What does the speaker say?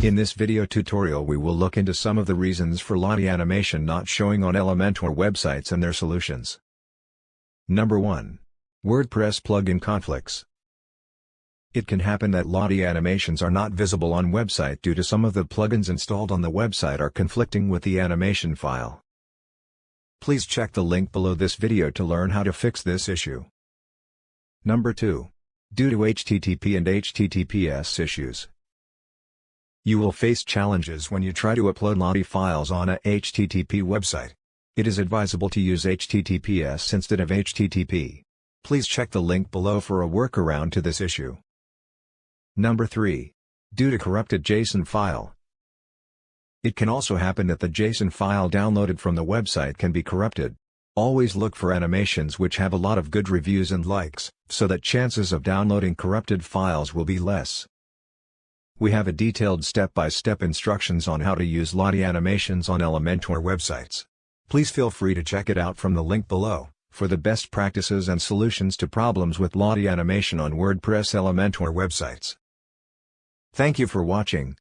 In this video tutorial we will look into some of the reasons for Lottie animation not showing on Elementor websites and their solutions. Number 1. WordPress plugin conflicts. It can happen that Lottie animations are not visible on website due to some of the plugins installed on the website are conflicting with the animation file. Please check the link below this video to learn how to fix this issue. Number 2. Due to HTTP and HTTPS issues. You will face challenges when you try to upload Lottie files on a HTTP website. It is advisable to use HTTPS instead of HTTP. Please check the link below for a workaround to this issue. Number 3. Due to corrupted JSON file. It can also happen that the JSON file downloaded from the website can be corrupted. Always look for animations which have a lot of good reviews and likes, so that chances of downloading corrupted files will be less. We have a detailed step-by-step instructions on how to use Lottie animations on Elementor websites. Please feel free to check it out from the link below, for the best practices and solutions to problems with Lottie animation on WordPress Elementor websites. Thank you for watching.